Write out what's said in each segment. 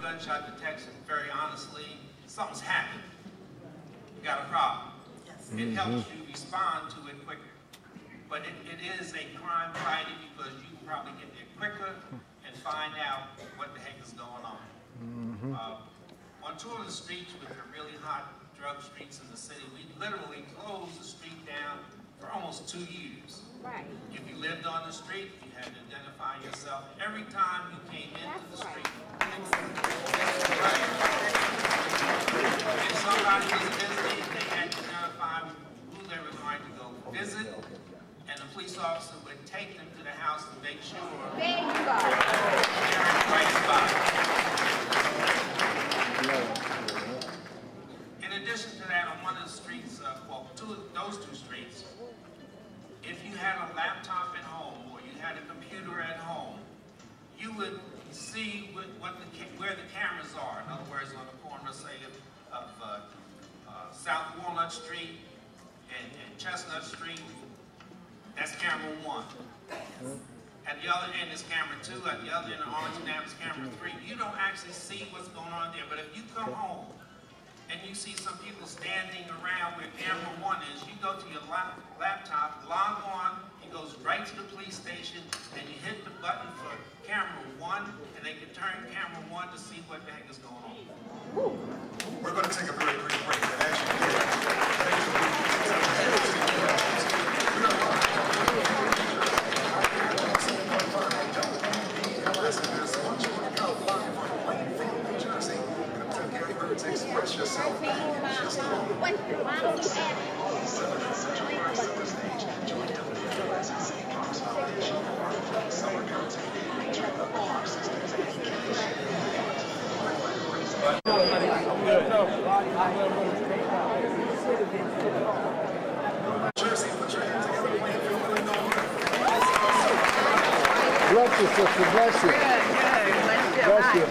gunshot detection, very honestly, something's happened. You got a problem. Yes. It helps you respond to it quicker. But it is a crime fighting because you can probably get there quicker and find out what the heck is going on. On two of the streets, with the really hot drug streets in the city, we literally closed the street down for almost 2 years. Right. If you lived on the street, you had to identify yourself every time you came into the street. Right. If somebody was visiting, they had to identify who they were going to go visit, and the police officer would take them to the house to make sure they're in the right spot. In addition to that, on one of the streets, well, those two streets, if you had a laptop at home or you had a computer at home, you would see where the cameras are. In other words, on the corner, say, of South Walnut Street and Chestnut Street, that's camera 1. At the other end is camera 2. At the other end of Orange Dam is camera 3. You don't actually see what's going on there. But if you come home and you see some people standing around where camera 1 is, you go to your laptop, log on, it goes right to the police station, and you hit the button for camera 1, and they can turn camera 1 to see what the heck is going on. We're going to take a very brief break. And as you did, express yourself. Jersey, put your hands together. Bless you, sister. Bless you.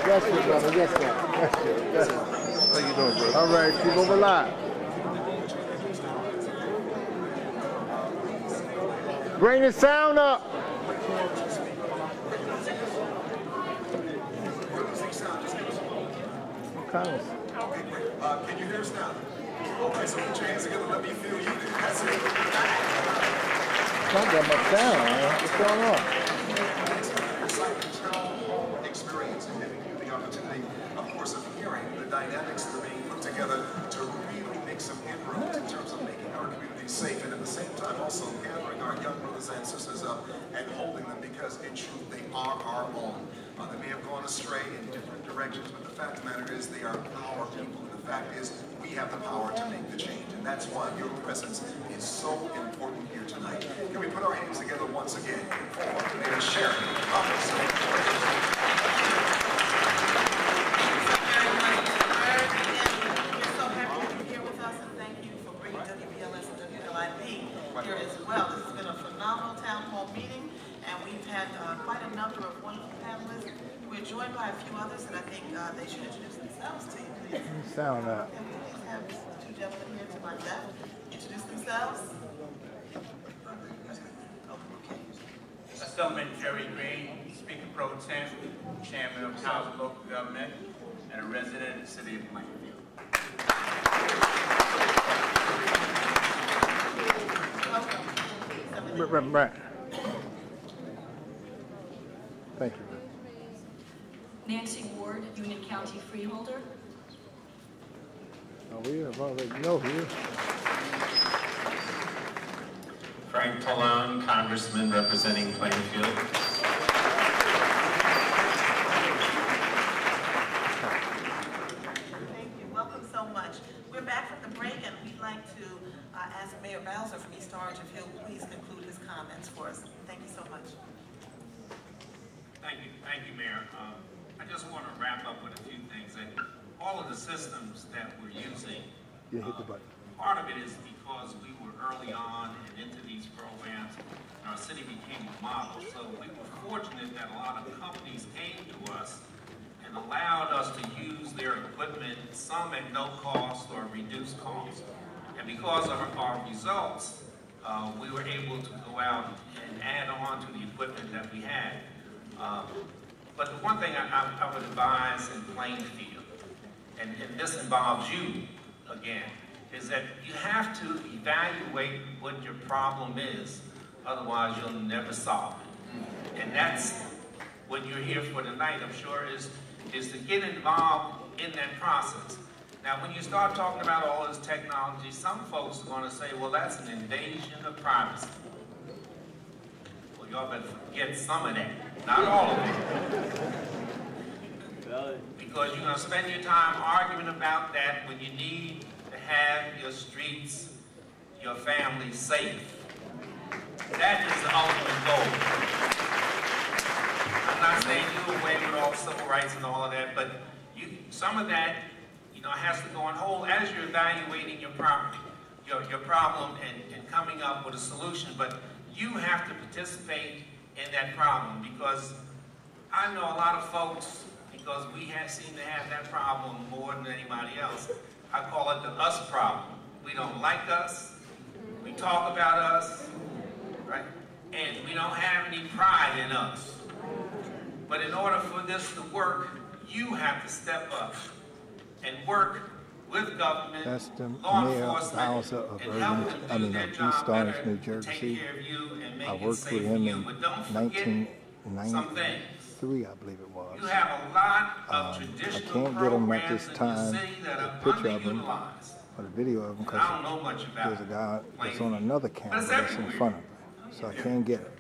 Bless you, brother. Yes, sir. Bless you. Bless you. How you doing, bro? All right, keep over live. Bring the sound up. Okay, great. Can you hear us now? Okay, so put your hands together. Let me feel you. That's it. Don't get much sound, man. What's going on? Experience and giving you the opportunity, of course, of hearing the dynamics that are being put together to really make some inroads in terms of making our communities safe, and at the same time also gathering our young brothers and sisters up and holding them, because in truth they are our own. They may have gone astray in different directions, but the fact of the matter is they are our people, and the fact is we have the power to make the change, and that's why your presence is so important here tonight. Can we put our hands together once again for Mayor Sharon Thomas? Here as well. This has been a phenomenal town hall meeting, and we've had quite a number of wonderful panelists. We're joined by a few others that I think they should introduce themselves to you, please. Sound up. Can we please have two gentlemen here to my left introduce themselves? Okay. Assemblyman Jerry Green, Speaker Pro Tem, Chairman of House and Local Government, and a resident of the city of Plainfield. Right. Thank you. Nancy Ward, Union County Freeholder. Oh, we have already know here. Frank Pallone, Congressman representing Plainfield. Thank you. Welcome so much. We're back from the break, and we'd like to ask Mayor Bowser from East Orange if he'll please conclude his comments for us. Thank you so much. Thank you, Mayor. I just want to wrap up with a few things. That all of the systems that we're using, hit the button. Part of it is because we were early on and into these programs, and our city became a model. So we were fortunate that a lot of companies came to us and allowed us to use their equipment, some at no cost or reduced cost. And because of our results, we were able to go out and add on to the equipment that we had. But the one thing I would advise in Plainfield, and this involves you again, is that you have to evaluate what your problem is, otherwise you'll never solve it. And that's what you're here for tonight, I'm sure, is to get involved in that process. Now, when you start talking about all this technology, some folks are going to say, well, that's an invasion of privacy. Well, y'all better forget some of that, not all of it. Because you're going to spend your time arguing about that when you need to have your streets, your family safe. That is the ultimate goal. I'm not saying do away with all civil rights and all of that, but some of that, has to go on hold as you're evaluating your property, your problem and coming up with a solution. But you have to participate in that problem, because I know a lot of folks, because we seem to have that problem more than anybody else. I call it the us problem. We don't like us. We talk about us, right? And we don't have any pride in us. But in order for this to work, you have to step up and work with government, That's the law mayor enforcement, and help them do their job better, New take Jersey. care of you and make I it worked safe with for him you. in But don't forget some things. 1993, I believe it was. You have a lot of I traditional can't get him at programs this in time, the city that are a picture of him, underutilized. or the video of him, And I don't know much because about there's a guy that's Plainfield. on another camera it's that's in everywhere. front of him. So I can't get it.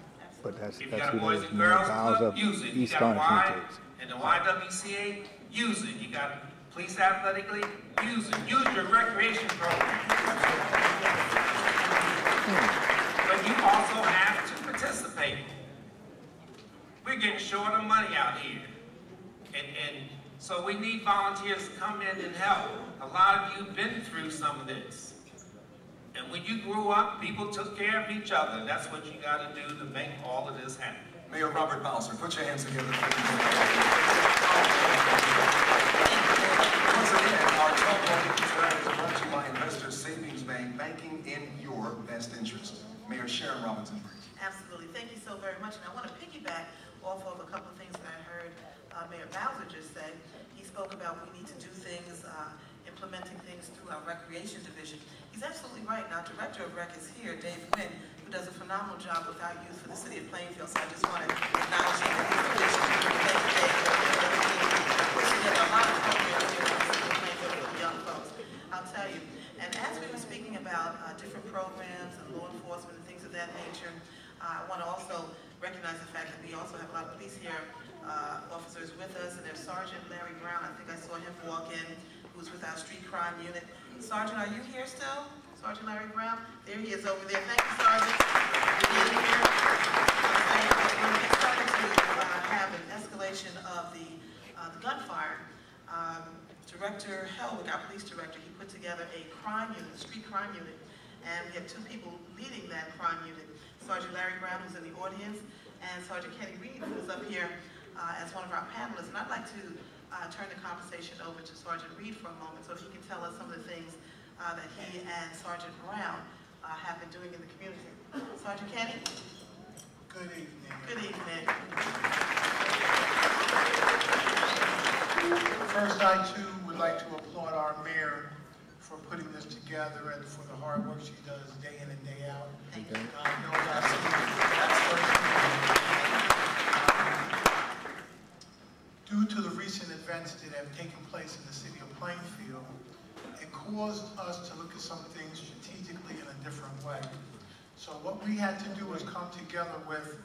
But that's If you got a who Boys those and mayor Girls Bowles Club, of use it. You East got a Y Orange and the YWCA, use it. You got Police Athletic League, use it. Use your recreation program. But you also have to participate. We're getting short of money out here. And so we need volunteers to come in and help. A lot of you have been through some of this. And when you grew up, people took care of each other. And that's what you got to do to make all of this happen. Mayor Robert Bowser, put your hands together. Once again, our town hall meeting tonight is brought to you by Investor Savings Bank, banking in your best interest. Mayor Sharon Robinson. Absolutely. Thank you so very much. And I want to piggyback off of a couple of things that I heard Mayor Bowser just say. He spoke about we need to do things, implementing things through our recreation division. He's absolutely right. Now, Director of Rec is here, Dave Quinn, who does a phenomenal job with our youth for the city of Plainfield. So I just want to acknowledge him and his position. Thank you, Dave, for pushing in a lot of programs here for the city of Plainfield for the young folks. I'll tell you. And as we were speaking about different programs and law enforcement and things of that nature, I want to also recognize the fact that we also have a lot of police here, officers with us, and there's Sergeant Larry Brown. I think I saw him walk in, who's with our street crime unit. Sergeant, are you here still? Sergeant Larry Brown? There he is over there. Thank you, Sergeant, for being here. When we started to have an escalation of the gunfire, Director Helwig, our police director, he put together a crime unit, street crime unit, and we had two people leading that crime unit. Sergeant Larry Brown, who's in the audience, and Sergeant Kenny Reed, who is up here as one of our panelists. And I'd like to turn the conversation over to Sergeant Reed for a moment, so he can tell us some of the things that he and Sergeant Brown have been doing in the community. Sergeant Kenny? Good evening. Good evening. First, I too would like to applaud our mayor for putting this together and for the hard work she does day in and day out. Thank you. Due to the recent events that have taken place in the city of Plainfield, it caused us to look at some things strategically in a different way. So what we had to do was come together with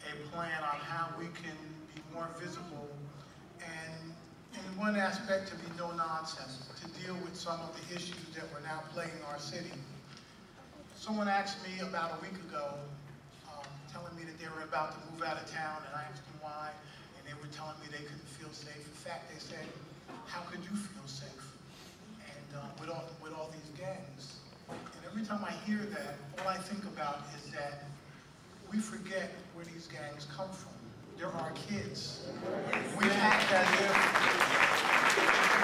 a plan on how we can be more visible and, in one aspect, to be no nonsense, to deal with some of the issues that were now plaguing our city. Someone asked me about a week ago, telling me that they were about to move out of town, and I asked them why, and they were telling me they couldn't feel safe. In fact, they said, how could you feel safe? And with all these gangs. And every time I hear that, all I think about is that we forget where these gangs come from. They're our kids. We act as if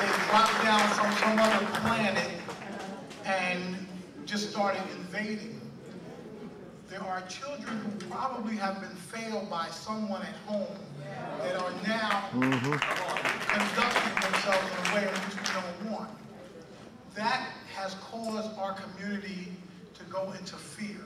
they dropped down from some other planet and just started invading. There are children who probably have been failed by someone at home that are now conducting themselves in a way in which we don't want. That has caused our community to go into fear.